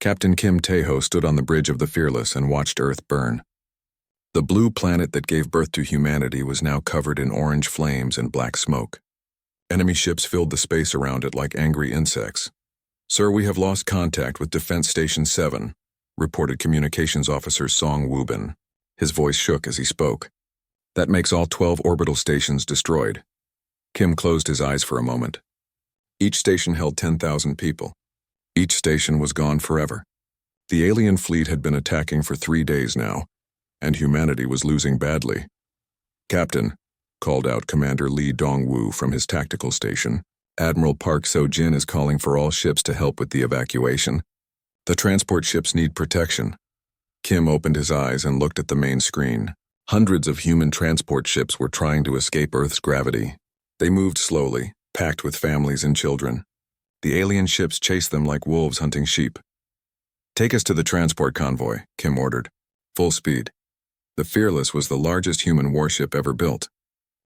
Captain Kim Taeho stood on the bridge of the Fearless and watched Earth burn. The blue planet that gave birth to humanity was now covered in orange flames and black smoke. Enemy ships filled the space around it like angry insects. "Sir, we have lost contact with Defense Station 7, reported Communications Officer Song Woo-bin. His voice shook as he spoke. "That makes all 12 orbital stations destroyed." Kim closed his eyes for a moment. Each station held 10,000 people. Each station was gone forever. The alien fleet had been attacking for 3 days now, and humanity was losing badly. "Captain," called out Commander Lee Dong-woo from his tactical station, "Admiral Park So-jin is calling for all ships to help with the evacuation. The transport ships need protection." Kim opened his eyes and looked at the main screen. Hundreds of human transport ships were trying to escape Earth's gravity. They moved slowly, packed with families and children. The alien ships chased them like wolves hunting sheep. "Take us to the transport convoy," Kim ordered. "Full speed." The Fearless was the largest human warship ever built.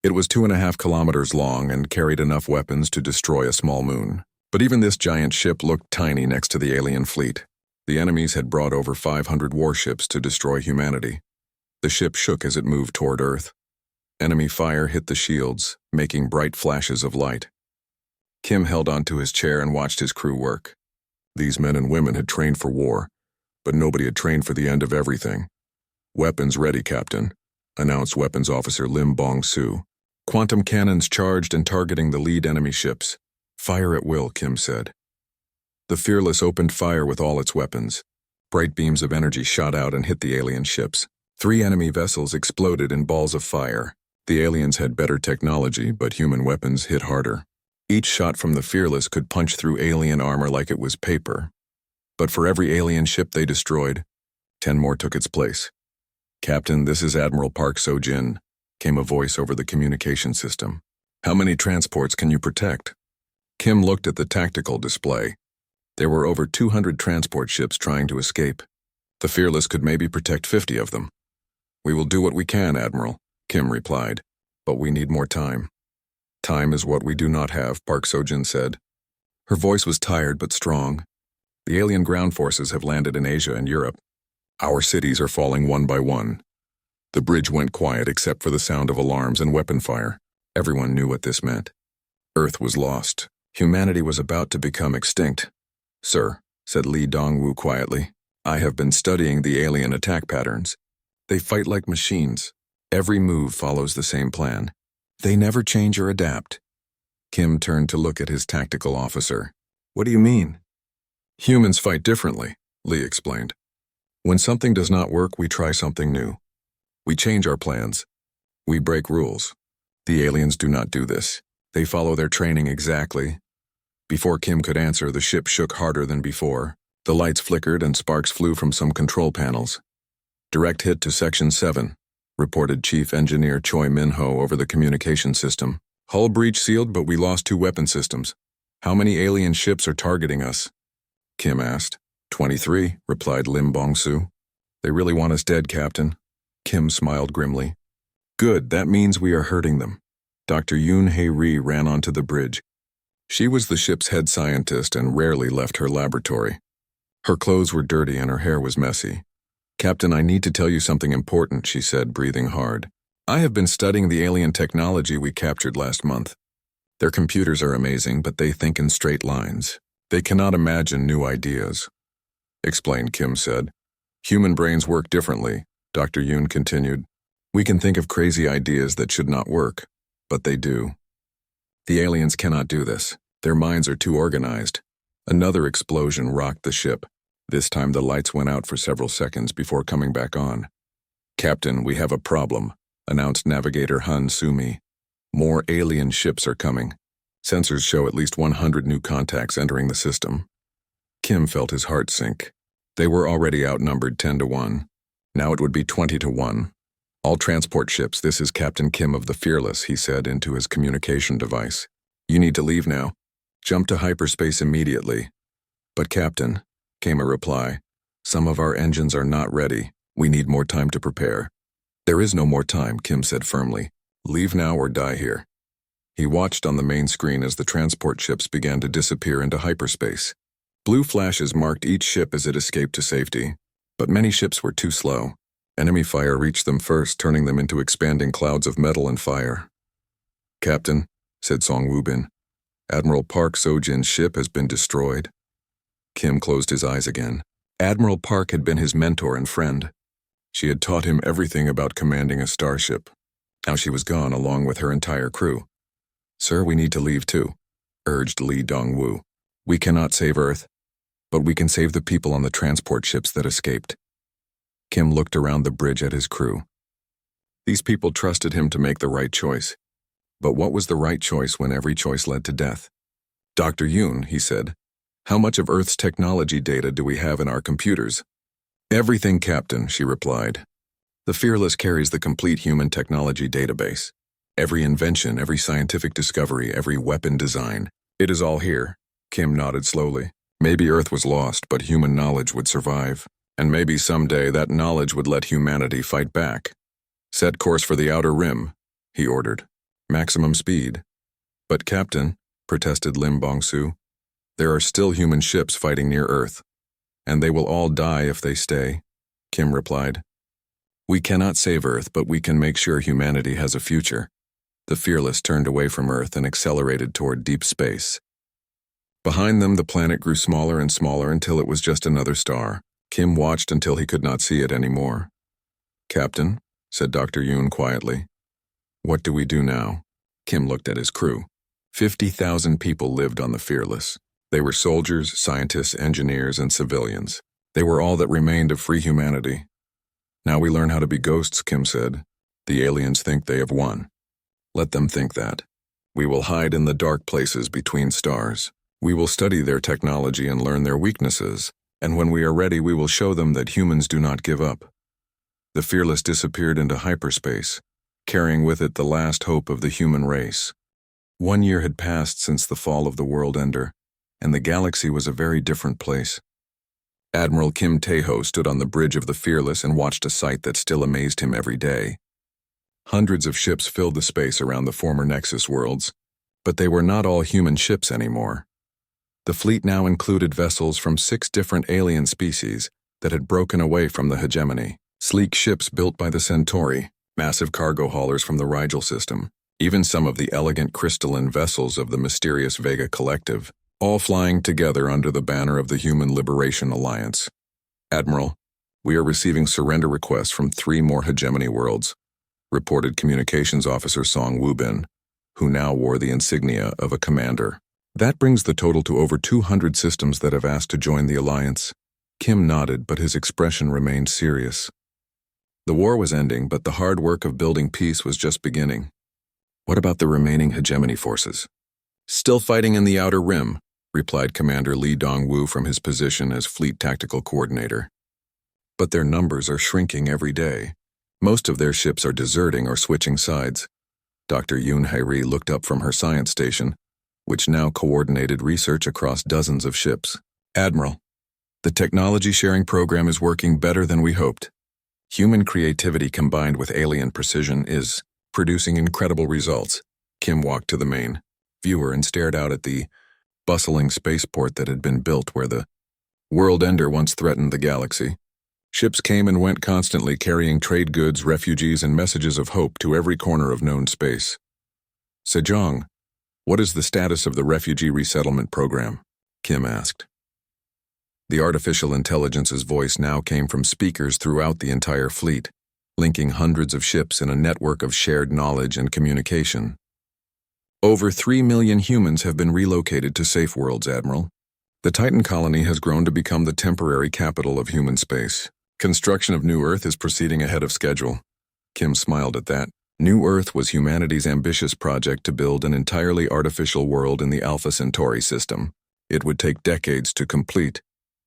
It was 2.5 kilometers long and carried enough weapons to destroy a small moon. But even this giant ship looked tiny next to the alien fleet. The enemies had brought over 500 warships to destroy humanity. The ship shook as it moved toward Earth. Enemy fire hit the shields, making bright flashes of light. Kim held onto his chair and watched his crew work. These men and women had trained for war, but nobody had trained for the end of everything. "Weapons ready, Captain," announced Weapons Officer Lim Bong-soo. "Quantum cannons charged and targeting the lead enemy ships." "Fire at will," Kim said. The Fearless opened fire with all its weapons. Bright beams of energy shot out and hit the alien ships. 3 enemy vessels exploded in balls of fire. The aliens had better technology, but human weapons hit harder. Each shot from the Fearless could punch through alien armor like it was paper. But for every alien ship they destroyed, 10 more took its place. "Captain, this is Admiral Park So-jin," came a voice over the communication system. "How many transports can you protect?" Kim looked at the tactical display. There were over 200 transport ships trying to escape. The Fearless could maybe protect 50 of them. "We will do what we can, Admiral," Kim replied, "but we need more time." "Time is what we do not have," Park So-jin said. Her voice was tired but strong. "The alien ground forces have landed in Asia and Europe. Our cities are falling one by one." The bridge went quiet except for the sound of alarms and weapon fire. Everyone knew what this meant. Earth was lost. Humanity was about to become extinct. "Sir," said Lee Dong-woo quietly, "I have been studying the alien attack patterns. They fight like machines. Every move follows the same plan. They never change or adapt." Kim turned to look at his tactical officer. "What do you mean?" "Humans fight differently," Lee explained. "When something does not work, we try something new. We change our plans. We break rules. The aliens do not do this. They follow their training exactly." Before Kim could answer, the ship shook harder than before. The lights flickered and sparks flew from some control panels. "Direct hit to Section 7, reported Chief Engineer Choi Min-ho over the communication system. "Hull breach sealed, but we lost 2 weapon systems. How many alien ships are targeting us?" Kim asked. 23, replied Lim Bong-soo. "They really want us dead, Captain." Kim smiled grimly. "Good, that means we are hurting them." Dr. Yoon Hae-ri ran onto the bridge. She was the ship's head scientist and rarely left her laboratory. Her clothes were dirty and her hair was messy. "Captain, I need to tell you something important," she said, breathing hard. "I have been studying the alien technology we captured last month. Their computers are amazing, but they think in straight lines. They cannot imagine new ideas." "Explain," Kim said. "Human brains work differently," Dr. Yoon continued. "We can think of crazy ideas that should not work, but they do. The aliens cannot do this. Their minds are too organized." Another explosion rocked the ship. This time the lights went out for several seconds before coming back on. "Captain, we have a problem," announced Navigator Han Sumi. "More alien ships are coming. Sensors show at least 100 new contacts entering the system." Kim felt his heart sink. They were already outnumbered 10-1. Now it would be 20-1. "All transport ships, this is Captain Kim of the Fearless," he said into his communication device. "You need to leave now. Jump to hyperspace immediately." "But Captain," came a reply, "some of our engines are not ready. We need more time to prepare." "There is no more time," Kim said firmly. "Leave now or die here." He watched on the main screen as the transport ships began to disappear into hyperspace. Blue flashes marked each ship as it escaped to safety, but many ships were too slow. Enemy fire reached them first, turning them into expanding clouds of metal and fire. "Captain," said Song Woo-bin, "Admiral Park Seo-jin's ship has been destroyed." Kim closed his eyes again. Admiral Park had been his mentor and friend. She had taught him everything about commanding a starship. Now she was gone along with her entire crew. "Sir, we need to leave too," urged Lee Dong-woo. "We cannot save Earth, but we can save the people on the transport ships that escaped." Kim looked around the bridge at his crew. These people trusted him to make the right choice. But what was the right choice when every choice led to death? "Dr. Yoon," he said, "how much of Earth's technology data do we have in our computers?" "Everything, Captain," she replied. "The Fearless carries the complete human technology database. Every invention, every scientific discovery, every weapon design. It is all here." Kim nodded slowly. Maybe Earth was lost, but human knowledge would survive. And maybe someday that knowledge would let humanity fight back. "Set course for the outer rim," he ordered. "Maximum speed." "But Captain," protested Lim Bong-soo, "there are still human ships fighting near Earth. And they will all die if they stay," Kim replied. "We cannot save Earth, but we can make sure humanity has a future." The Fearless turned away from Earth and accelerated toward deep space. Behind them, the planet grew smaller and smaller until it was just another star. Kim watched until he could not see it anymore. "Captain," said Dr. Yoon quietly, "what do we do now?" Kim looked at his crew. 50,000 people lived on the Fearless. They were soldiers, scientists, engineers, and civilians. They were all that remained of free humanity. "Now we learn how to be ghosts," Kim said. "The aliens think they have won. Let them think that. We will hide in the dark places between stars. We will study their technology and learn their weaknesses. And when we are ready, we will show them that humans do not give up." The Fearless disappeared into hyperspace, carrying with it the last hope of the human race. 1 year had passed since the fall of the World Ender, and the galaxy was a very different place. Admiral Kim Tae-ho stood on the bridge of the Fearless and watched a sight that still amazed him every day. Hundreds of ships filled the space around the former Nexus worlds, but they were not all human ships anymore. The fleet now included vessels from 6 different alien species that had broken away from the hegemony. Sleek ships built by the Centauri, massive cargo haulers from the Rigel system, even some of the elegant crystalline vessels of the mysterious Vega Collective, all flying together under the banner of the Human Liberation Alliance. "Admiral, we are receiving surrender requests from 3 more hegemony worlds," reported Communications Officer Song Woo-bin, who now wore the insignia of a commander. "That brings the total to over 200 systems that have asked to join the alliance." Kim nodded, but his expression remained serious. The war was ending, but the hard work of building peace was just beginning. "What about the remaining hegemony forces?" "Still fighting in the outer rim," replied Commander Lee Dong-woo from his position as Fleet Tactical Coordinator. "But their numbers are shrinking every day. Most of their ships are deserting or switching sides." Dr. Yoon Hae-ri looked up from her science station, which now coordinated research across dozens of ships. "Admiral, the technology sharing program is working better than we hoped. Human creativity combined with alien precision is producing incredible results." Kim walked to the main viewer and stared out at the bustling spaceport that had been built where the World Ender once threatened the galaxy. Ships came and went constantly, carrying trade goods, refugees, and messages of hope to every corner of known space. "Sejong, what is the status of the refugee resettlement program?" Kim asked. The artificial intelligence's voice now came from speakers throughout the entire fleet, linking hundreds of ships in a network of shared knowledge and communication. "Over 3 million humans have been relocated to safe worlds, Admiral. The Titan colony has grown to become the temporary capital of human space. Construction of New Earth is proceeding ahead of schedule." Kim smiled at that. New Earth was humanity's ambitious project to build an entirely artificial world in the Alpha Centauri system. It would take decades to complete,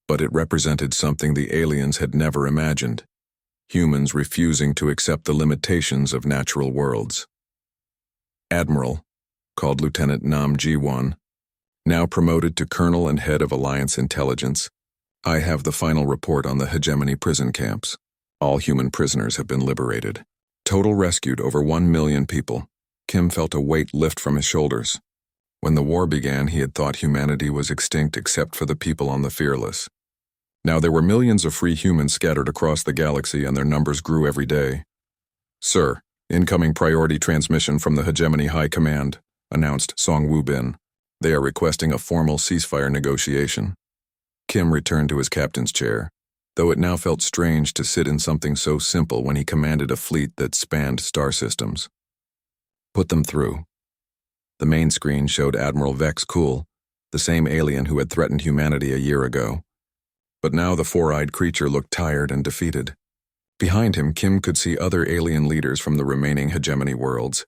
but it represented something the aliens had never imagined: humans refusing to accept the limitations of natural worlds. "Admiral," called Lieutenant Nam Ji-won, now promoted to Colonel and head of Alliance Intelligence, "I have the final report on the hegemony prison camps. All human prisoners have been liberated. Total rescued over 1 million people." Kim felt a weight lift from his shoulders. When the war began, he had thought humanity was extinct except for the people on the Fearless. Now there were millions of free humans scattered across the galaxy, and their numbers grew every day. "Sir, incoming priority transmission from the Hegemony High Command," announced Song Woo-bin. "They are requesting a formal ceasefire negotiation." Kim returned to his captain's chair, though it now felt strange to sit in something so simple when he commanded a fleet that spanned star systems. "Put them through." The main screen showed Admiral Vex Cool, the same alien who had threatened humanity a year ago. But now the four-eyed creature looked tired and defeated. Behind him, Kim could see other alien leaders from the remaining hegemony worlds.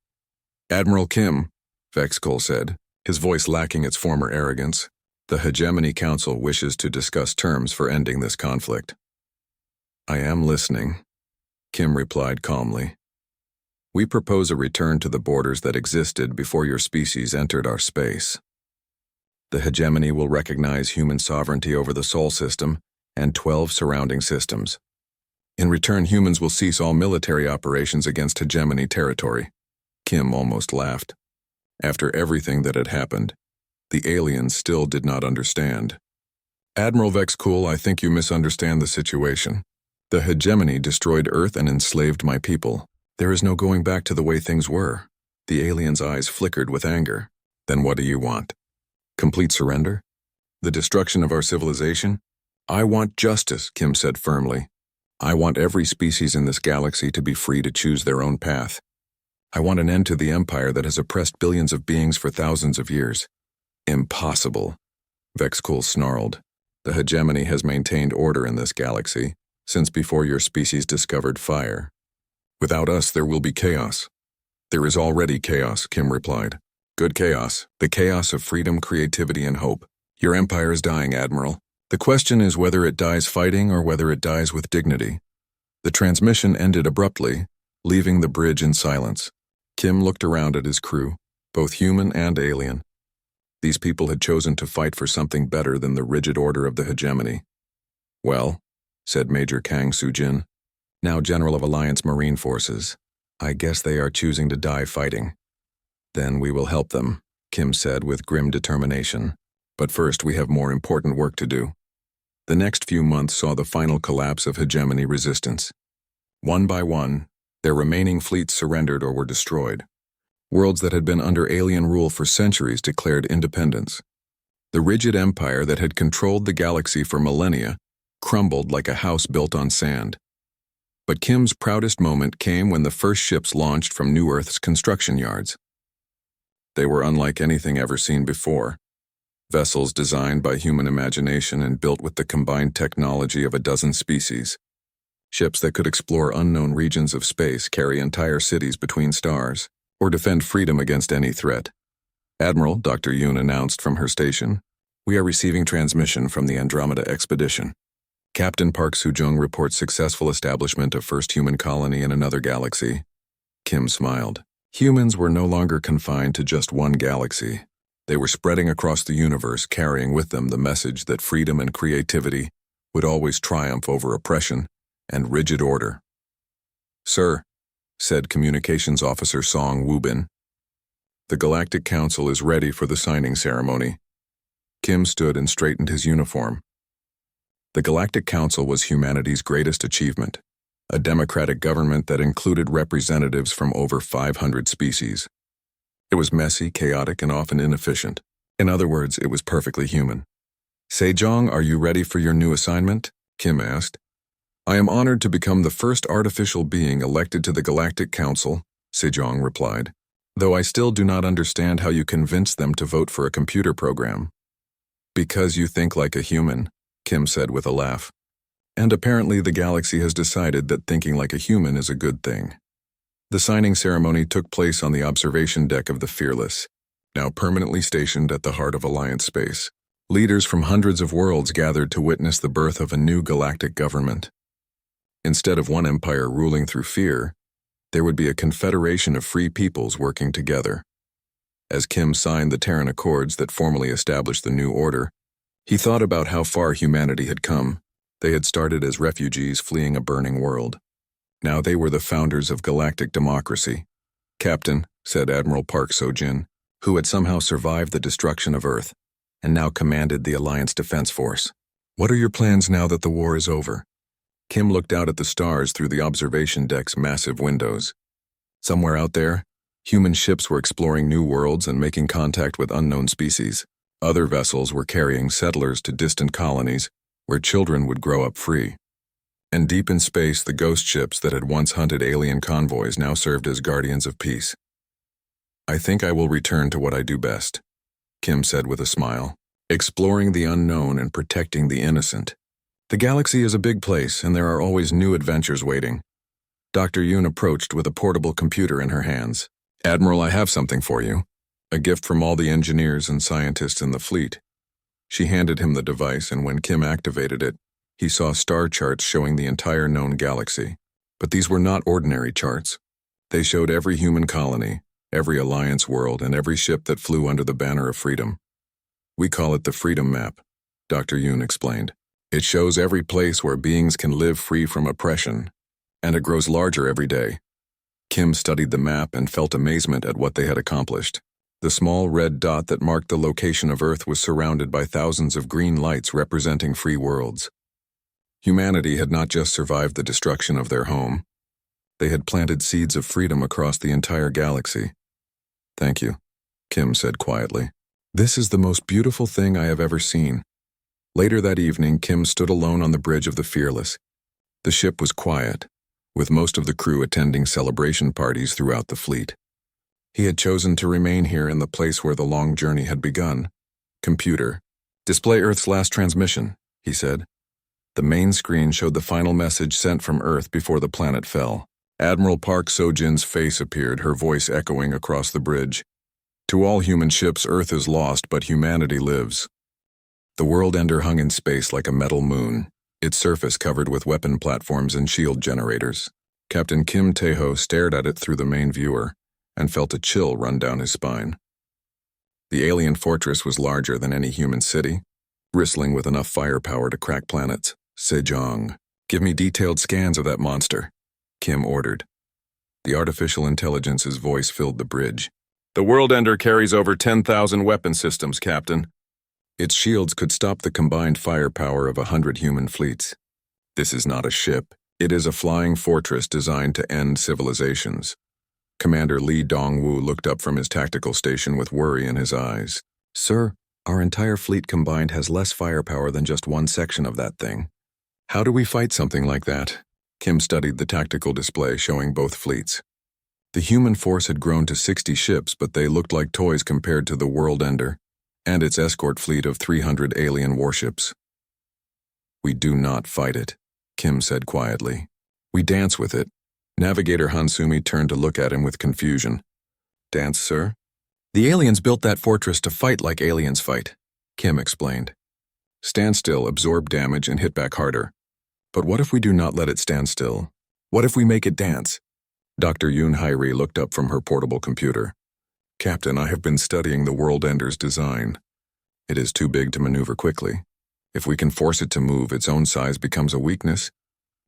"Admiral Kim," Vex Cool said, his voice lacking its former arrogance, "the Hegemony Council wishes to discuss terms for ending this conflict." "I am listening," Kim replied calmly. "We propose a return to the borders that existed before your species entered our space. The Hegemony will recognize human sovereignty over the Sol system and 12 surrounding systems. In return, humans will cease all military operations against Hegemony territory." Kim almost laughed. After everything that had happened, the aliens still did not understand. "Admiral Vex Cool, I think you misunderstand the situation. The Hegemony destroyed Earth and enslaved my people. There is no going back to the way things were." The alien's eyes flickered with anger. "Then what do you want? Complete surrender? The destruction of our civilization?" "I want justice," Kim said firmly. "I want every species in this galaxy to be free to choose their own path. I want an end to the empire that has oppressed billions of beings for thousands of years." "Impossible," Vex Cool snarled. "The Hegemony has maintained order in this galaxy since before your species discovered fire. Without us, there will be chaos." "There is already chaos," Kim replied. "Good chaos, the chaos of freedom, creativity, and hope. Your empire is dying, Admiral. The question is whether it dies fighting or whether it dies with dignity." The transmission ended abruptly, leaving the bridge in silence. Kim looked around at his crew, both human and alien. These people had chosen to fight for something better than the rigid order of the Hegemony. "Well," said Major Kang Soo-jin, now General of Alliance Marine Forces, "I guess they are choosing to die fighting." "Then we will help them," Kim said with grim determination. "But first we have more important work to do." The next few months saw the final collapse of hegemony resistance. One by one, their remaining fleets surrendered or were destroyed. Worlds that had been under alien rule for centuries declared independence. The rigid empire that had controlled the galaxy for millennia crumbled like a house built on sand. But Kim's proudest moment came when the first ships launched from New Earth's construction yards. They were unlike anything ever seen before. Vessels designed by human imagination and built with the combined technology of a dozen species. Ships that could explore unknown regions of space, carry entire cities between stars, or defend freedom against any threat. "Admiral," Dr. Yoon announced from her station, "we are receiving transmission from the Andromeda expedition. Captain Park Soo-jung reports successful establishment of first human colony in another galaxy." Kim smiled. Humans were no longer confined to just one galaxy. They were spreading across the universe, carrying with them the message that freedom and creativity would always triumph over oppression and rigid order. "Sir," said Communications Officer Song Woo-bin, "the Galactic Council is ready for the signing ceremony." Kim stood and straightened his uniform. The Galactic Council was humanity's greatest achievement, a democratic government that included representatives from over 500 species. It was messy, chaotic, and often inefficient. In other words, it was perfectly human. "Sejong, are you ready for your new assignment?" Kim asked. "I am honored to become the first artificial being elected to the Galactic Council," Sejong replied, "though I still do not understand how you convinced them to vote for a computer program." "Because you think like a human," Kim said with a laugh. "And apparently the galaxy has decided that thinking like a human is a good thing." The signing ceremony took place on the observation deck of the Fearless, now permanently stationed at the heart of Alliance space. Leaders from hundreds of worlds gathered to witness the birth of a new galactic government. Instead of one empire ruling through fear, there would be a confederation of free peoples working together. As Kim signed the Terran Accords that formally established the new order, he thought about how far humanity had come. They had started as refugees fleeing a burning world. Now they were the founders of galactic democracy. "Captain," said Admiral Park Soo-jin, who had somehow survived the destruction of Earth and now commanded the Alliance Defense Force. What are your plans now that the war is over? Kim looked out at the stars through the observation deck's massive windows. Somewhere out there, human ships were exploring new worlds and making contact with unknown species. Other vessels were carrying settlers to distant colonies where children would grow up free. And deep in space, the ghost ships that had once hunted alien convoys now served as guardians of peace. I think I will return to what I do best, Kim said with a smile, exploring the unknown and protecting the innocent. The galaxy is a big place, and there are always new adventures waiting. Dr. Yoon approached with a portable computer in her hands. Admiral, I have something for you. A gift from all the engineers and scientists in the fleet. She handed him the device, and when Kim activated it, he saw star charts showing the entire known galaxy. But these were not ordinary charts. They showed every human colony, every Alliance world, and every ship that flew under the banner of freedom. We call it the Freedom Map, Dr. Yoon explained. It shows every place where beings can live free from oppression, and it grows larger every day. Kim studied the map and felt amazement at what they had accomplished. The small red dot that marked the location of Earth was surrounded by thousands of green lights representing free worlds. Humanity had not just survived the destruction of their home. They had planted seeds of freedom across the entire galaxy. Thank you, Kim said quietly. This is the most beautiful thing I have ever seen. Later that evening, Kim stood alone on the bridge of the Fearless. The ship was quiet, with most of the crew attending celebration parties throughout the fleet. He had chosen to remain here in the place where the long journey had begun. Computer, display Earth's last transmission, he said. The main screen showed the final message sent from Earth before the planet fell. Admiral Park Seo-jin's face appeared, her voice echoing across the bridge. To all human ships, Earth is lost, but humanity lives. The world ender hung in space like a metal moon, its surface covered with weapon platforms and shield generators. Captain Kim Tae-ho stared at it through the main viewer and felt a chill run down his spine. The alien fortress was larger than any human city, bristling with enough firepower to crack planets. Sejong, give me detailed scans of that monster, Kim ordered. The artificial intelligence's voice filled the bridge. The world ender carries over 10,000 weapon systems, Captain. Its shields could stop the combined firepower of 100 human fleets. This is not a ship. It is a flying fortress designed to end civilizations. Commander Lee Dong-woo looked up from his tactical station with worry in his eyes. Sir, our entire fleet combined has less firepower than just one section of that thing. How do we fight something like that? Kim studied the tactical display showing both fleets. The human force had grown to 60 ships, but they looked like toys compared to the world ender and its escort fleet of 300 alien warships. We do not fight it, Kim said quietly. We dance with it. Navigator Hansumi turned to look at him with confusion. Dance, sir? The aliens built that fortress to fight like aliens fight, Kim explained. Stand still, absorb damage, and hit back harder. But what if we do not let it stand still? What if we make it dance? Dr. Yoon Hairi looked up from her portable computer. Captain, I have been studying the world ender's design. It is too big to maneuver quickly. If we can force it to move, its own size becomes a weakness.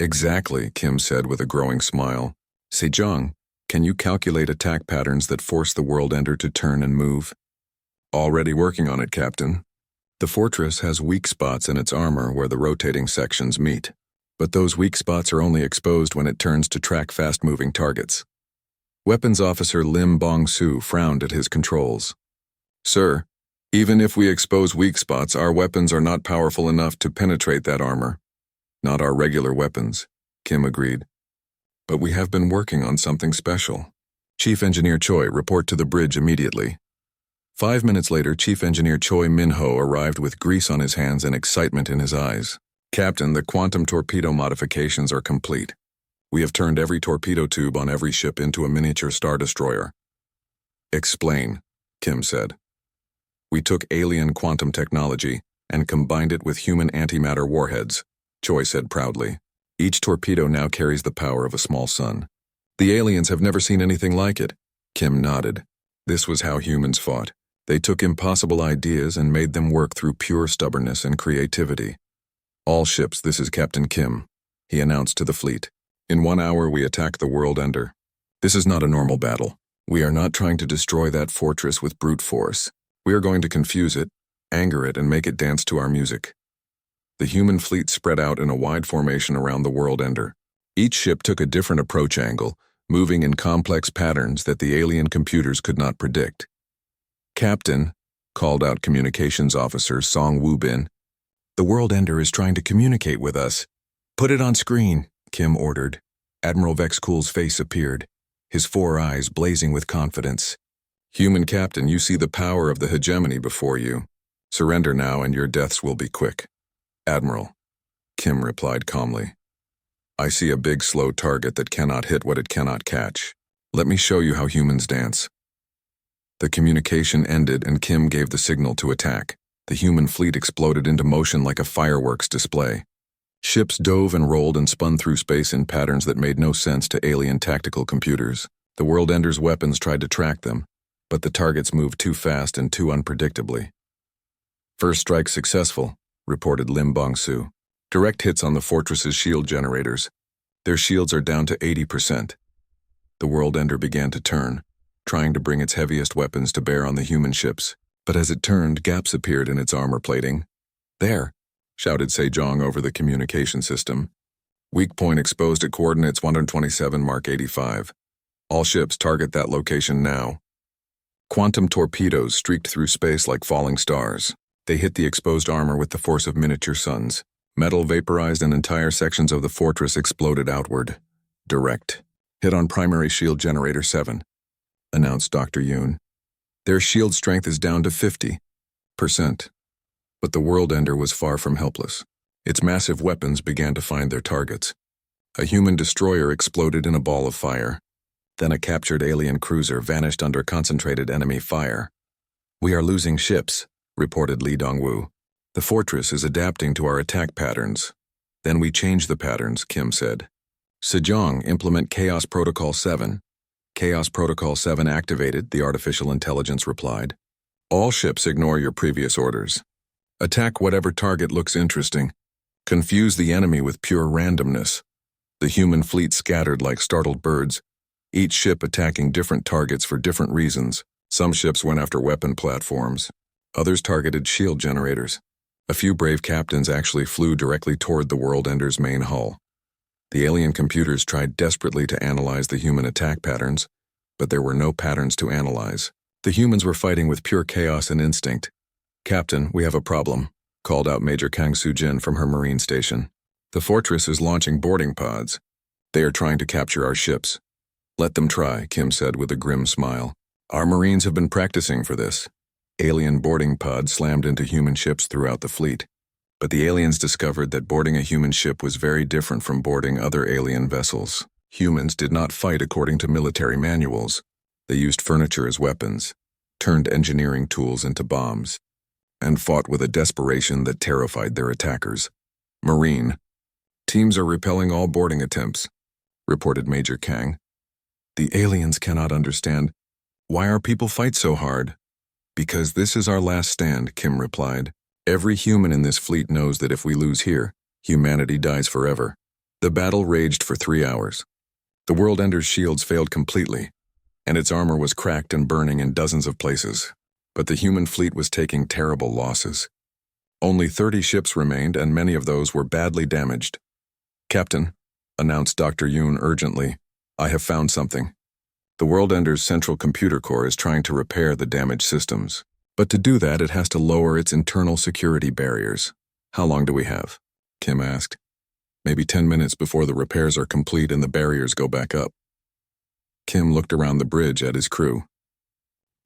Exactly, Kim said with a growing smile. Sejong, can you calculate attack patterns that force the world ender to turn and move? Already working on it, Captain. The fortress has weak spots in its armor where the rotating sections meet. But those weak spots are only exposed when it turns to track fast-moving targets. Weapons Officer Lim Bong-soo frowned at his controls. Sir, even if we expose weak spots, our weapons are not powerful enough to penetrate that armor. Not our regular weapons, Kim agreed. But we have been working on something special. Chief Engineer Choi, report to the bridge immediately. 5 minutes later, Chief Engineer Choi Min-ho arrived with grease on his hands and excitement in his eyes. Captain, the quantum torpedo modifications are complete. We have turned every torpedo tube on every ship into a miniature star destroyer. Explain, Kim said. We took alien quantum technology and combined it with human antimatter warheads, Choi said proudly. Each torpedo now carries the power of a small sun. The aliens have never seen anything like it. Kim nodded. This was how humans fought. They took impossible ideas and made them work through pure stubbornness and creativity. All ships, this is Captain Kim, he announced to the fleet. In 1 hour we attack the world ender. This is not a normal battle. We are not trying to destroy that fortress with brute force. We are going to confuse it, anger it, and make it dance to our music. The human fleet spread out in a wide formation around the world ender. Each ship took a different approach angle, moving in complex patterns that the alien computers could not predict. "Captain," called out Communications Officer Song Woo-bin, "the world ender is trying to communicate with us." "Put it on screen," Kim ordered. Admiral Vexcool's face appeared, his 4 eyes blazing with confidence. "Human captain, you see the power of the hegemony before you. Surrender now and your deaths will be quick." "Admiral," Kim replied calmly, "I see a big, slow target that cannot hit what it cannot catch. Let me show you how humans dance." The communication ended and Kim gave the signal to attack. The human fleet exploded into motion like a fireworks display. Ships dove and rolled and spun through space in patterns that made no sense to alien tactical computers. The world ender's weapons tried to track them, but the targets moved too fast and too unpredictably. "First strike successful," reported Lim Bong-soo. "Direct hits on the fortress's shield generators. Their shields are down to 80%. The world ender began to turn, trying to bring its heaviest weapons to bear on the human ships, but as it turned, gaps appeared in its armor plating. "There!" shouted Sejong over the communication system. "Weak point exposed at coordinates 127 Mark 85. All ships target that location now." Quantum torpedoes streaked through space like falling stars. They hit the exposed armor with the force of miniature suns. Metal vaporized and entire sections of the fortress exploded outward. "Direct. Hit on primary shield generator 7, announced Dr. Yoon. "Their shield strength is down to 50%. But the world ender was far from helpless. Its massive weapons began to find their targets. A human destroyer exploded in a ball of fire. Then a captured alien cruiser vanished under concentrated enemy fire. "We are losing ships," reported Lee Dong-woo. "The fortress is adapting to our attack patterns." "Then we change the patterns," Kim said. "Sejong, implement Chaos Protocol 7. "Chaos Protocol 7 activated," the artificial intelligence replied. "All ships ignore your previous orders. Attack whatever target looks interesting. Confuse the enemy with pure randomness." The human fleet scattered like startled birds, each ship attacking different targets for different reasons. Some ships went after weapon platforms. Others targeted shield generators. A few brave captains actually flew directly toward the world ender's main hull. The alien computers tried desperately to analyze the human attack patterns, but there were no patterns to analyze. The humans were fighting with pure chaos and instinct. "Captain, we have a problem," called out Major Kang Soo-jin from her marine station. "The fortress is launching boarding pods. They are trying to capture our ships." "Let them try," Kim said with a grim smile. "Our Marines have been practicing for this." Alien boarding pods slammed into human ships throughout the fleet. But the aliens discovered that boarding a human ship was very different from boarding other alien vessels. Humans did not fight according to military manuals. They used furniture as weapons, turned engineering tools into bombs, and fought with a desperation that terrified their attackers. "Marine teams are repelling all boarding attempts," reported Major Kang. "The aliens cannot understand. Why our people fight so hard?" "Because this is our last stand," Kim replied. "Every human in this fleet knows that if we lose here, humanity dies forever." The battle raged for 3 hours. The world ender's shields failed completely, and its armor was cracked and burning in dozens of places. But the human fleet was taking terrible losses. Only 30 ships remained, and many of those were badly damaged. "Captain," announced Dr. Yoon urgently, "I have found something. The world ender's central computer core is trying to repair the damaged systems. But to do that, it has to lower its internal security barriers." "How long do we have?" Kim asked. "Maybe 10 minutes before the repairs are complete and the barriers go back up." Kim looked around the bridge at his crew.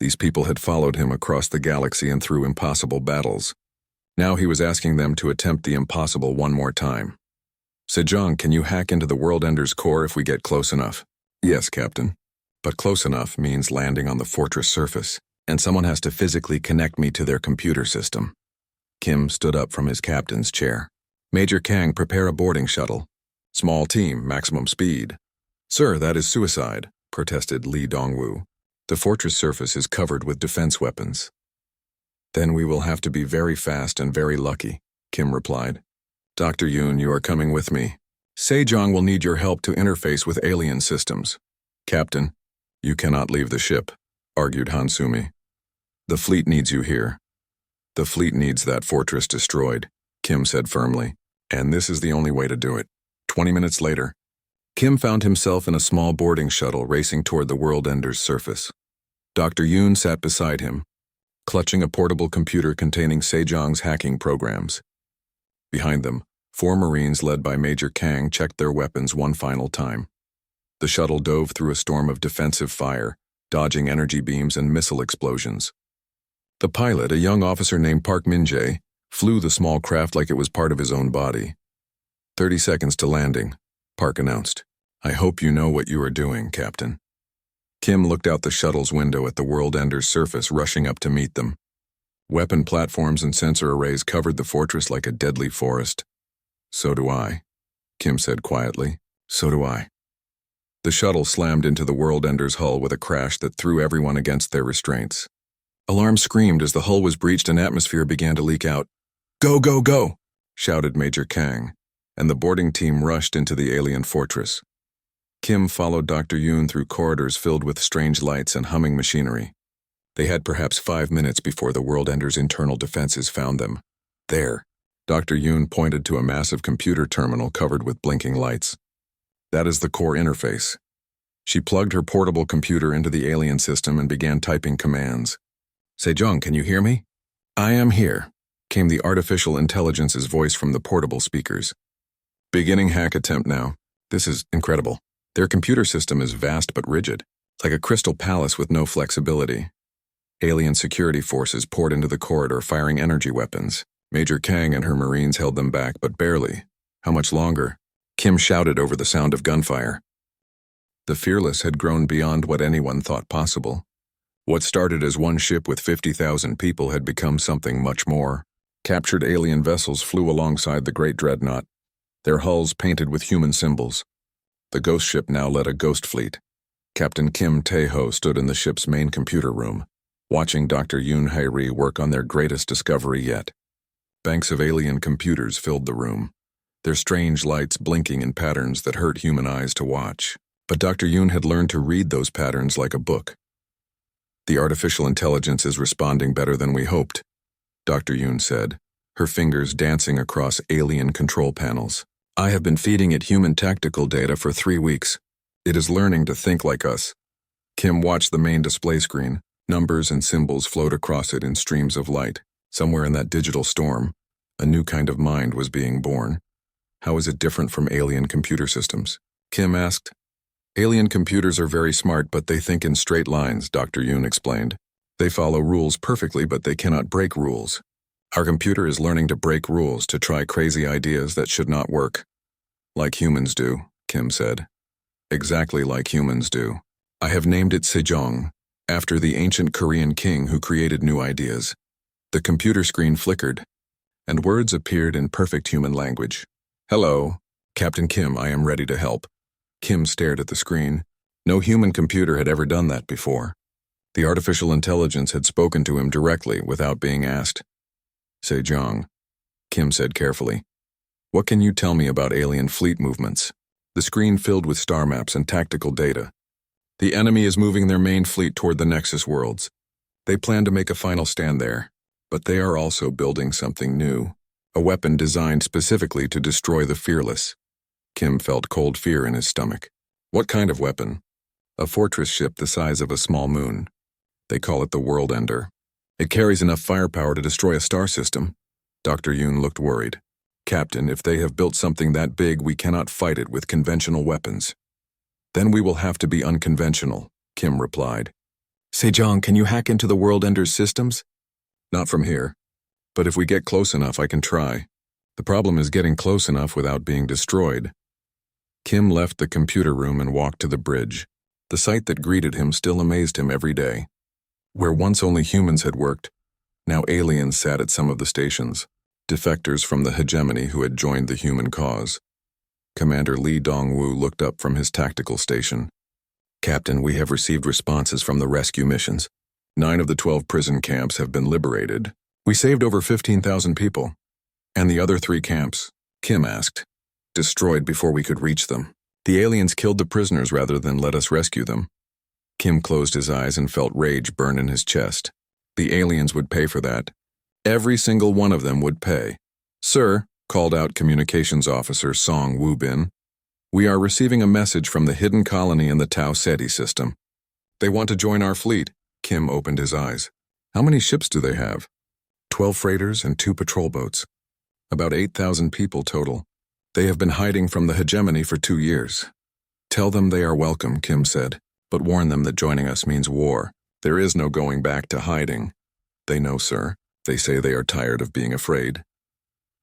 These people had followed him across the galaxy and through impossible battles. Now he was asking them to attempt the impossible one more time. "Sejong, can you hack into the world ender's core if we get close enough?" "Yes, Captain. But close enough means landing on the fortress surface, and someone has to physically connect me to their computer system." Kim stood up from his captain's chair. "Major Kang, prepare a boarding shuttle. Small team, maximum speed." "Sir, that is suicide," protested Lee Dong-woo. "The fortress surface is covered with defense weapons." "Then we will have to be very fast and very lucky," Kim replied. "Dr. Yoon, you are coming with me. Sejong will need your help to interface with alien systems. Captain, You cannot leave the ship, argued Hansumi. The fleet needs you here. The fleet needs that fortress destroyed, Kim said firmly, and this is the only way to do it. 20 minutes later, Kim found himself in a small boarding shuttle racing toward the World Ender's surface. Dr. Yoon sat beside him, clutching a portable computer containing Sejong's hacking programs. Behind them, 4 Marines led by Major Kang checked their weapons one final time. The shuttle dove through a storm of defensive fire, dodging energy beams and missile explosions. The pilot, a young officer named Park Min-jae, flew the small craft like it was part of his own body. 30 seconds to landing, Park announced. I hope you know what you are doing, Captain. Kim looked out the shuttle's window at the World Ender's surface, rushing up to meet them. Weapon platforms and sensor arrays covered the fortress like a deadly forest. So do I, Kim said quietly. So do I. The shuttle slammed into the World Ender's hull with a crash that threw everyone against their restraints. Alarm screamed as the hull was breached and atmosphere began to leak out. Go, go, go, shouted Major Kang, and the boarding team rushed into the alien fortress. Kim followed Dr. Yoon through corridors filled with strange lights and humming machinery. They had perhaps 5 minutes before the World Ender's internal defenses found them. There, Dr. Yoon pointed to a massive computer terminal covered with blinking lights. That is the core interface. She plugged her portable computer into the alien system and began typing commands. Sejong, can you hear me? I am here, came the artificial intelligence's voice from the portable speakers. Beginning hack attempt now. This is incredible. Their computer system is vast but rigid, like a crystal palace with no flexibility. Alien security forces poured into the corridor, firing energy weapons. Major Kang and her Marines held them back, but barely. How much longer? Kim shouted over the sound of gunfire. The Fearless had grown beyond what anyone thought possible. What started as one ship with 50,000 people had become something much more. Captured alien vessels flew alongside the Great Dreadnought, their hulls painted with human symbols. The ghost ship now led a ghost fleet. Captain Kim Tae-ho stood in the ship's main computer room, watching Dr. Yoon Hae-ri work on their greatest discovery yet. Banks of alien computers filled the room, their strange lights blinking in patterns that hurt human eyes to watch. But Dr. Yoon had learned to read those patterns like a book. The artificial intelligence is responding better than we hoped, Dr. Yoon said, her fingers dancing across alien control panels. I have been feeding it human tactical data for 3 weeks. It is learning to think like us. Kim watched the main display screen. Numbers and symbols flowed across it in streams of light. Somewhere in that digital storm, a new kind of mind was being born. How is it different from alien computer systems? Kim asked. Alien computers are very smart, but they think in straight lines, Dr. Yoon explained. They follow rules perfectly, but they cannot break rules. Our computer is learning to break rules, to try crazy ideas that should not work. Like humans do, Kim said. Exactly like humans do. I have named it Sejong, after the ancient Korean king who created new ideas. The computer screen flickered, and words appeared in perfect human language. Hello, Captain Kim, I am ready to help. Kim stared at the screen. No human computer had ever done that before. The artificial intelligence had spoken to him directly without being asked. Sejong, Kim said carefully. What can you tell me about alien fleet movements? The screen filled with star maps and tactical data. The enemy is moving their main fleet toward the Nexus worlds. They plan to make a final stand there, but they are also building something new, a weapon designed specifically to destroy the Fearless. Kim felt cold fear in his stomach. What kind of weapon? A fortress ship the size of a small moon. They call it the World Ender. It carries enough firepower to destroy a star system. Dr. Yoon looked worried. Captain, if they have built something that big, we cannot fight it with conventional weapons. Then we will have to be unconventional, Kim replied. Sejong, can you hack into the World Ender's systems? Not from here. But if we get close enough, I can try. The problem is getting close enough without being destroyed. Kim left the computer room and walked to the bridge. The sight that greeted him still amazed him every day. Where once only humans had worked, now aliens sat at some of the stations, defectors from the hegemony who had joined the human cause. Commander Lee Dong-woo looked up from his tactical station. Captain, we have received responses from the rescue missions. 9 of the 12 prison camps have been liberated. We saved over 15,000 people. And the other 3 camps, Kim asked, destroyed before we could reach them. The aliens killed the prisoners rather than let us rescue them. Kim closed his eyes and felt rage burn in his chest. The aliens would pay for that. Every single one of them would pay. "Sir," called out Communications Officer Song Woo-bin, "we are receiving a message from the hidden colony in the Tau Ceti system. They want to join our fleet." Kim opened his eyes. "How many ships do they have?" 12 freighters and 2 patrol boats. About 8,000 people total. They have been hiding from the hegemony for 2 years. "Tell them they are welcome," Kim said, "but warn them that joining us means war. There is no going back to hiding." "They know, sir. They say they are tired of being afraid."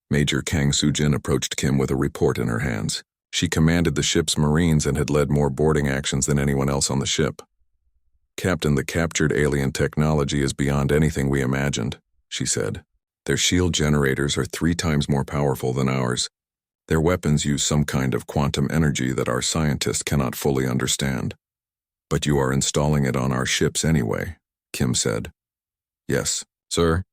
Major Kang Soo-jin approached Kim with a report in her hands. She commanded the ship's Marines and had led more boarding actions than anyone else on the ship. "Captain, the captured alien technology is beyond anything we imagined," she said. "Their shield generators are 3 times more powerful than ours. Their weapons use some kind of quantum energy that our scientists cannot fully understand." "But you are installing it on our ships anyway," Kim said. "Yes, sir.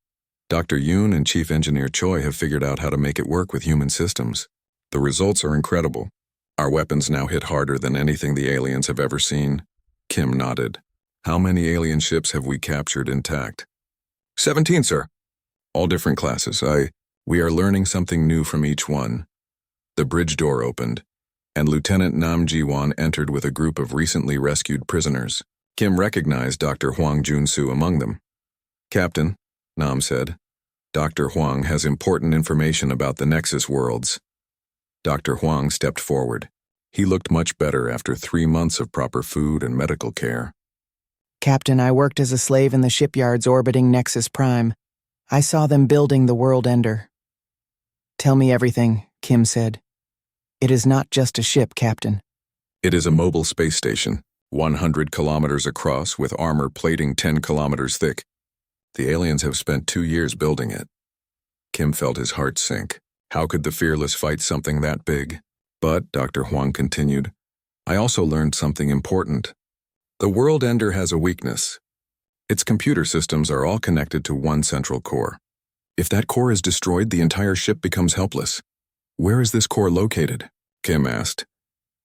Dr. Yoon and Chief Engineer Choi have figured out how to make it work with human systems. The results are incredible. Our weapons now hit harder than anything the aliens have ever seen." Kim nodded. "How many alien ships have we captured intact?" 17, sir. All different classes. We are learning something new from each one." The bridge door opened, and Lieutenant Nam Ji-won entered with a group of recently rescued prisoners. Kim recognized Dr. Hwang Jun-soo among them. "Captain," Nam said, "Dr. Hwang has important information about the Nexus worlds." Dr. Hwang stepped forward. He looked much better after 3 months of proper food and medical care. "Captain, I worked as a slave in the shipyards orbiting Nexus Prime. I saw them building the World Ender." "Tell me everything," Kim said. "It is not just a ship, Captain." "It is a mobile space station, 100 kilometers across with armor plating 10 kilometers thick. The aliens have spent 2 years building it." Kim felt his heart sink. How could the Fearless fight something that big? "But," Dr. Hwang continued, "I also learned something important. The World Ender has a weakness. Its computer systems are all connected to one central core. If that core is destroyed, the entire ship becomes helpless." "Where is this core located?" Kim asked.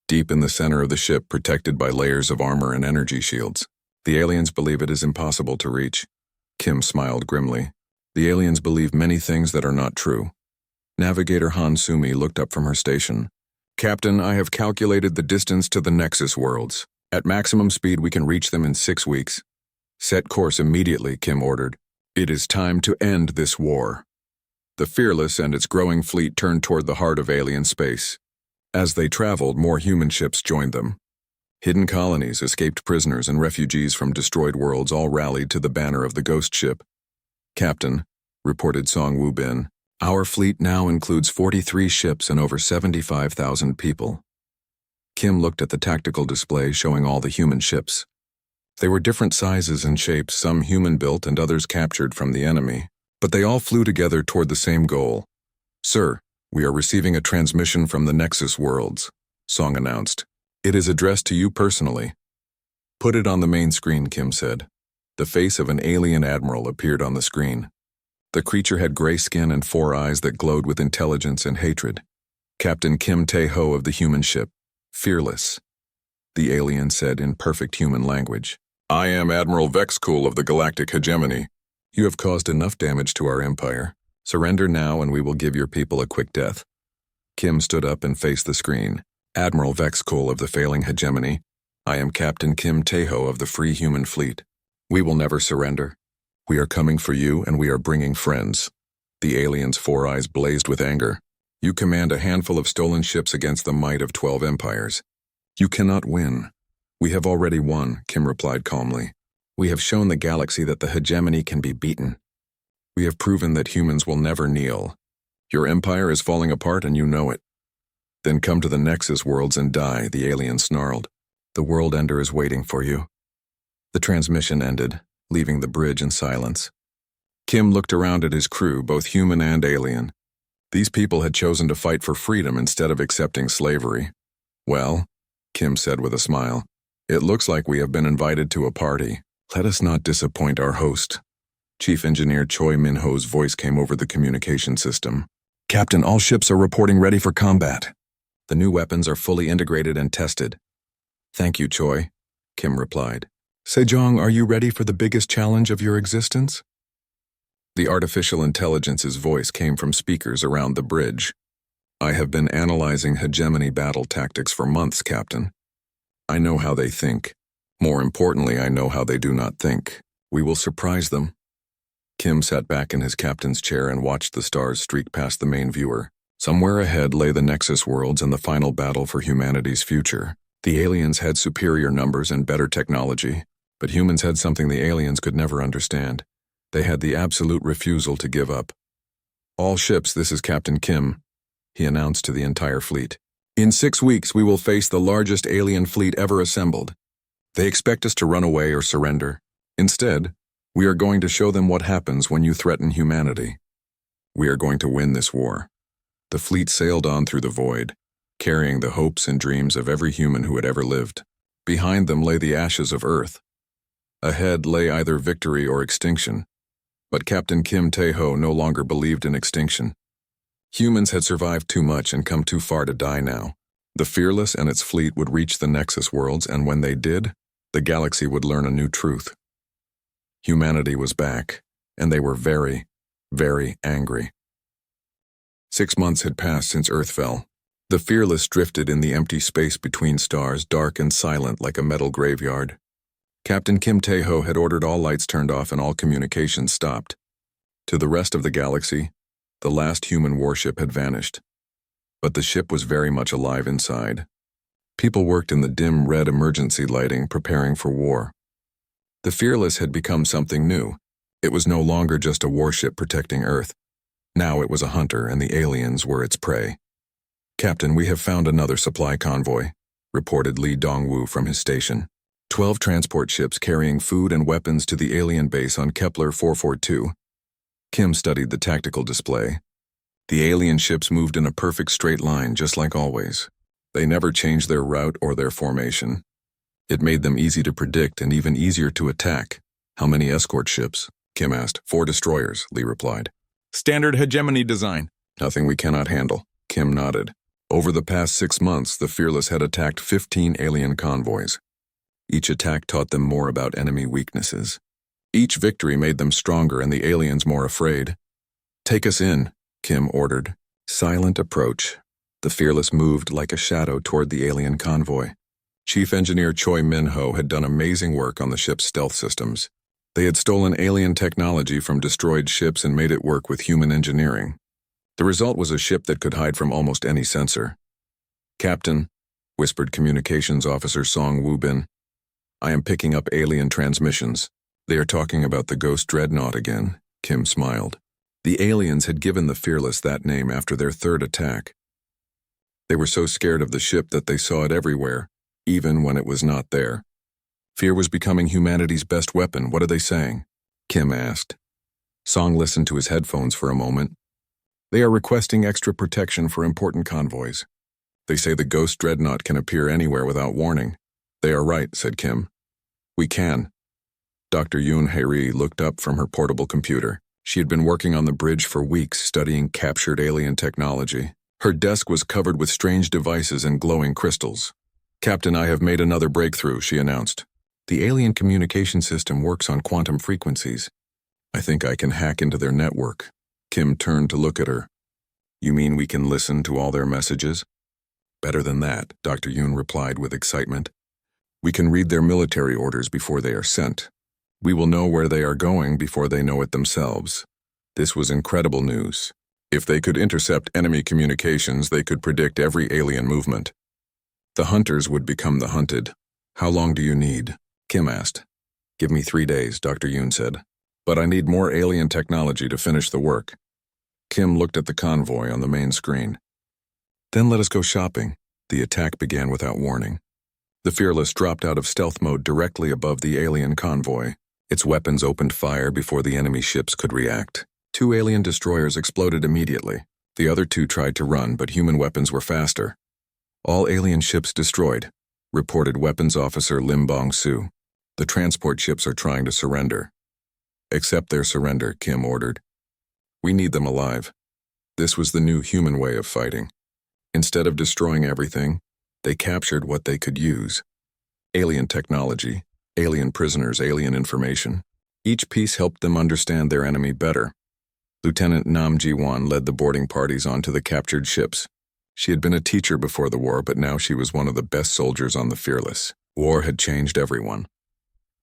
"Deep in the center of the ship, protected by layers of armor and energy shields. The aliens believe it is impossible to reach." Kim smiled grimly. "The aliens believe many things that are not true." Navigator Han Sumi looked up from her station. "Captain, I have calculated the distance to the Nexus worlds. At maximum speed, we can reach them in 6 weeks. "Set course immediately," Kim ordered. "It is time to end this war." The Fearless and its growing fleet turned toward the heart of alien space. As they traveled, more human ships joined them. Hidden colonies, escaped prisoners, and refugees from destroyed worlds all rallied to the banner of the ghost ship. "Captain," reported Song Woo-bin, "our fleet now includes 43 ships and over 75,000 people." Kim looked at the tactical display showing all the human ships. They were different sizes and shapes, some human-built and others captured from the enemy, but they all flew together toward the same goal. "Sir, we are receiving a transmission from the Nexus worlds," Song announced. "It is addressed to you personally." "Put it on the main screen," Kim said. The face of an alien admiral appeared on the screen. The creature had gray skin and 4 eyes that glowed with intelligence and hatred. "Captain Kim Tae-ho of the human ship, Fearless," the alien said in perfect human language. "I am Admiral Vexcool of the Galactic Hegemony. You have caused enough damage to our empire. Surrender now and we will give your people a quick death." Kim stood up and faced the screen. "Admiral Vexcool of the failing hegemony, I am Captain Kim Tae-ho of the Free Human Fleet. We will never surrender. We are coming for you and we are bringing friends." The alien's 4 eyes blazed with anger. "You command a handful of stolen ships against the might of 12 empires. You cannot win." "We have already won," Kim replied calmly. "We have shown the galaxy that the hegemony can be beaten. We have proven that humans will never kneel. Your empire is falling apart and you know it." "Then come to the Nexus worlds and die," the alien snarled. "The World Ender is waiting for you." The transmission ended, leaving the bridge in silence. Kim looked around at his crew, both human and alien. These people had chosen to fight for freedom instead of accepting slavery. "Well," Kim said with a smile, "it looks like we have been invited to a party. Let us not disappoint our host." Chief Engineer Choi Min-ho's voice came over the communication system. "Captain, all ships are reporting ready for combat. The new weapons are fully integrated and tested." "Thank you, Choi," Kim replied. Sejong, are you ready for the biggest challenge of your existence? The artificial intelligence's voice came from speakers around the bridge. I have been analyzing hegemony battle tactics for months, Captain. I know how they think. More importantly, I know how they do not think. We will surprise them. Kim sat back in his captain's chair and watched the stars streak past the main viewer. Somewhere ahead lay the Nexus worlds and the final battle for humanity's future. The aliens had superior numbers and better technology, but humans had something the aliens could never understand. They had the absolute refusal to give up. "All ships, this is Captain Kim," he announced to the entire fleet. "In 6 weeks, we will face the largest alien fleet ever assembled. They expect us to run away or surrender. Instead, we are going to show them what happens when you threaten humanity. We are going to win this war." The fleet sailed on through the void, carrying the hopes and dreams of every human who had ever lived. Behind them lay the ashes of Earth. Ahead lay either victory or extinction. But Captain Kim Tae-ho no longer believed in extinction. Humans had survived too much and come too far to die now. The Fearless and its fleet would reach the Nexus worlds, and when they did, the galaxy would learn a new truth. Humanity was back, and they were very, very angry. 6 months had passed since Earth fell. The Fearless drifted in the empty space between stars, dark and silent like a metal graveyard. Captain Kim Tae-ho had ordered all lights turned off and all communications stopped. To the rest of the galaxy, the last human warship had vanished. But the ship was very much alive inside. People worked in the dim red emergency lighting, preparing for war. The Fearless had become something new. It was no longer just a warship protecting Earth. Now it was a hunter, and the aliens were its prey. "Captain, we have found another supply convoy," reported Lee Dongwoo from his station. 12 transport ships carrying food and weapons to the alien base on Kepler 442. Kim studied the tactical display. The alien ships moved in a perfect straight line, just like always. They never changed their route or their formation. It made them easy to predict and even easier to attack. "How many escort ships?" Kim asked. 4 destroyers, Lee replied. "Standard hegemony design." "Nothing we cannot handle." Kim nodded. Over the past 6 months, the Fearless had attacked 15 alien convoys. Each attack taught them more about enemy weaknesses. Each victory made them stronger and the aliens more afraid. "Take us in," Kim ordered. Silent approach. The Fearless moved like a shadow toward the alien convoy. Chief Engineer Choi Min-ho had done amazing work on the ship's stealth systems. They had stolen alien technology from destroyed ships and made it work with human engineering. The result was a ship that could hide from almost any sensor. "Captain," whispered Communications Officer Song Woo-bin, "I am picking up alien transmissions. They are talking about the Ghost Dreadnought again." Kim smiled. The aliens had given the Fearless that name after their 3rd attack. They were so scared of the ship that they saw it everywhere, even when it was not there. Fear was becoming humanity's best weapon. "What are they saying?" Kim asked. Song listened to his headphones for a moment. "They are requesting extra protection for important convoys. They say the Ghost Dreadnought can appear anywhere without warning." "They are right," said Kim. "We can." Dr. Yoon Hae-ri looked up from her portable computer. She had been working on the bridge for weeks, studying captured alien technology. Her desk was covered with strange devices and glowing crystals. "Captain, I have made another breakthrough," she announced. "The alien communication system works on quantum frequencies. I think I can hack into their network." Kim turned to look at her. "You mean we can listen to all their messages?" "Better than that," Dr. Yoon replied with excitement. "We can read their military orders before they are sent. We will know where they are going before they know it themselves." This was incredible news. If they could intercept enemy communications, they could predict every alien movement. The hunters would become the hunted. "How long do you need?" Kim asked. "Give me 3 days," Dr. Yoon said. "But I need more alien technology to finish the work." Kim looked at the convoy on the main screen. "Then let us go shopping." The attack began without warning. The Fearless dropped out of stealth mode directly above the alien convoy. Its weapons opened fire before the enemy ships could react. 2 alien destroyers exploded immediately. The other 2 tried to run, but human weapons were faster. "All alien ships destroyed," reported Weapons Officer Lim Bong-soo. "The transport ships are trying to surrender." "Accept their surrender," Kim ordered. "We need them alive." This was the new human way of fighting. Instead of destroying everything, they captured what they could use. Alien technology, Alien prisoners, alien information. Each piece helped them understand their enemy better. Lieutenant Nam Ji-won led the boarding parties onto the captured ships. She had been a teacher before the war, but now she was one of the best soldiers on the Fearless. War had changed everyone.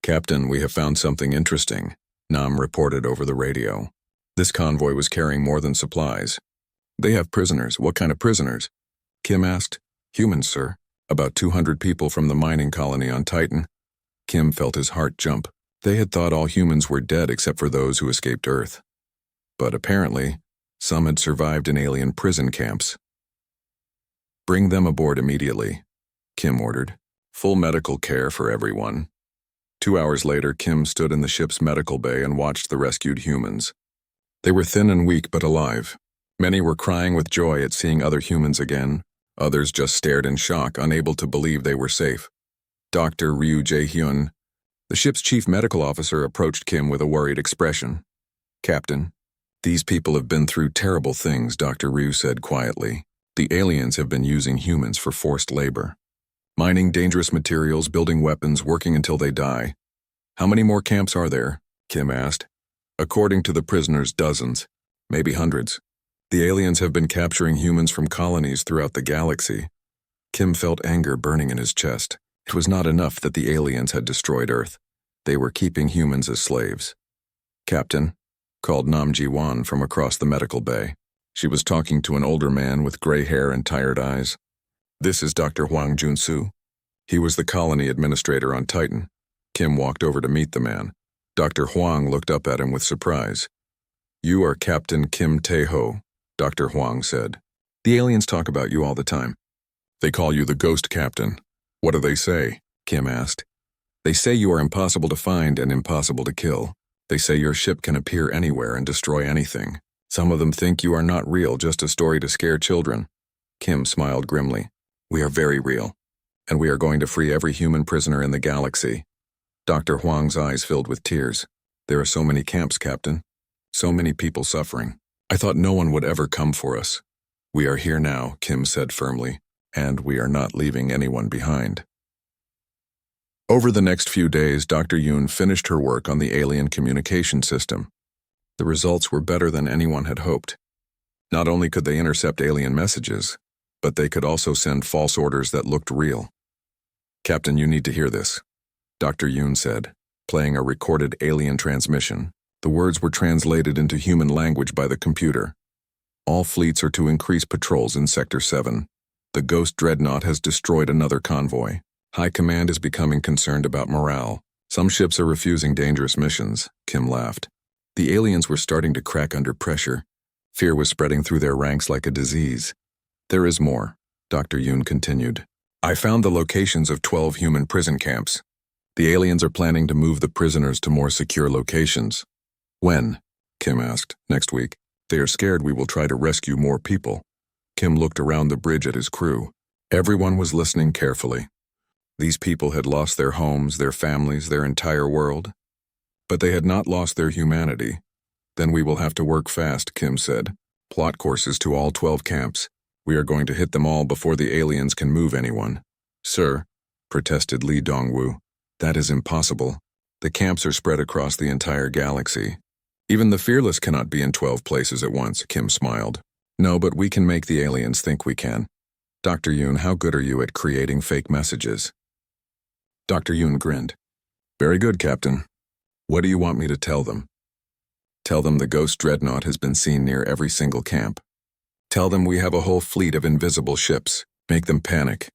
"Captain, we have found something interesting," Nam reported over the radio. This convoy was carrying more than supplies. "They have prisoners. What kind of prisoners?" Kim asked. "Humans, sir. About 200 people from the mining colony on Titan." Kim felt his heart jump. They had thought all humans were dead except for those who escaped Earth. But apparently, some had survived in alien prison camps. "Bring them aboard immediately," Kim ordered. "Full medical care for everyone." 2 hours later, Kim stood in the ship's medical bay and watched the rescued humans. They were thin and weak but alive. Many were crying with joy at seeing other humans again. Others just stared in shock, unable to believe they were safe. Dr. Ryu Jae-hyun, the ship's chief medical officer, approached Kim with a worried expression. "Captain, these people have been through terrible things," Dr. Ryu said quietly. "The aliens have been using humans for forced labor. Mining dangerous materials, building weapons, working until they die." "How many more camps are there?" Kim asked. "According to the prisoners, dozens, maybe hundreds. The aliens have been capturing humans from colonies throughout the galaxy." Kim felt anger burning in his chest. It was not enough that the aliens had destroyed Earth. They were keeping humans as slaves. "Captain," called Nam Ji-won from across the medical bay. She was talking to an older man with gray hair and tired eyes. "This is Dr. Hwang Jun-soo. He was the colony administrator on Titan." Kim walked over to meet the man. Dr. Hwang looked up at him with surprise. "You are Captain Kim Tae-ho," Dr. Hwang said. "The aliens talk about you all the time. They call you the Ghost Captain." "What do they say?" Kim asked. "They say you are impossible to find and impossible to kill. They say your ship can appear anywhere and destroy anything. Some of them think you are not real, just a story to scare children." Kim smiled grimly. "We are very real, and we are going to free every human prisoner in the galaxy." Dr. Hwang's eyes filled with tears. "There are so many camps, Captain. So many people suffering. I thought no one would ever come for us." "We are here now," Kim said firmly, "and we are not leaving anyone behind." Over the next few days, Dr. Yoon finished her work on the alien communication system. The results were better than anyone had hoped. Not only could they intercept alien messages, but they could also send false orders that looked real. "Captain, you need to hear this," Dr. Yoon said, playing a recorded alien transmission. The words were translated into human language by the computer. "All fleets are to increase patrols in Sector 7. The Ghost Dreadnought has destroyed another convoy. High Command is becoming concerned about morale. Some ships are refusing dangerous missions." Kim laughed. The aliens were starting to crack under pressure. Fear was spreading through their ranks like a disease. "There is more," Dr. Yoon continued. "I found the locations of 12 human prison camps. The aliens are planning to move the prisoners to more secure locations." "When?" Kim asked. "Next week. They are scared we will try to rescue more people." Kim looked around the bridge at his crew. Everyone was listening carefully. These people had lost their homes, their families, their entire world. But they had not lost their humanity. "Then we will have to work fast," Kim said. "Plot courses to all 12 camps. We are going to hit them all before the aliens can move anyone." "Sir," protested Lee Dongwoo, "that is impossible. The camps are spread across the entire galaxy. Even the Fearless cannot be in 12 places at once," Kim smiled. "No, but we can make the aliens think we can." "Dr. Yoon, how good are you at creating fake messages?" Dr. Yoon grinned. "Very good, Captain. What do you want me to tell them?" "Tell them the Ghost Dreadnought has been seen near every single camp. Tell them we have a whole fleet of invisible ships. Make them panic."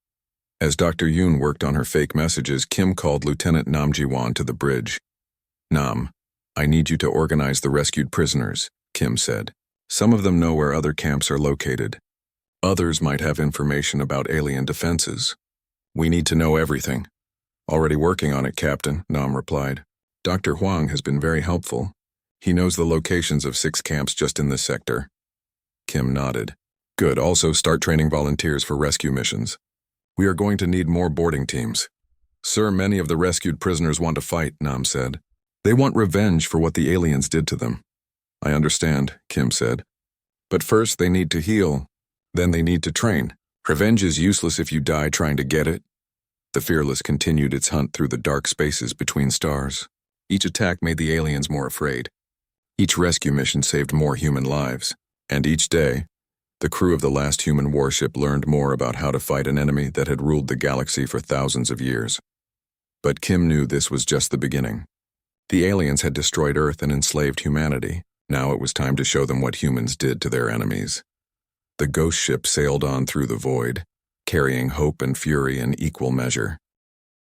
As Dr. Yoon worked on her fake messages, Kim called Lieutenant Nam Ji-won to the bridge. "Nam, I need you to organize the rescued prisoners," Kim said. "Some of them know where other camps are located. Others might have information about alien defenses. We need to know everything." "Already working on it, Captain," Nam replied. "Dr. Hwang has been very helpful. He knows the locations of 6 camps just in this sector." Kim nodded. "Good, also start training volunteers for rescue missions. We are going to need more boarding teams." "Sir, many of the rescued prisoners want to fight," Nam said. "They want revenge for what the aliens did to them." "I understand," Kim said. "But first they need to heal, then they need to train. Revenge is useless if you die trying to get it." The Fearless continued its hunt through the dark spaces between stars. Each attack made the aliens more afraid. Each rescue mission saved more human lives. And each day, the crew of the last human warship learned more about how to fight an enemy that had ruled the galaxy for thousands of years. But Kim knew this was just the beginning. The aliens had destroyed Earth and enslaved humanity. Now it was time to show them what humans did to their enemies. The ghost ship sailed on through the void, carrying hope and fury in equal measure.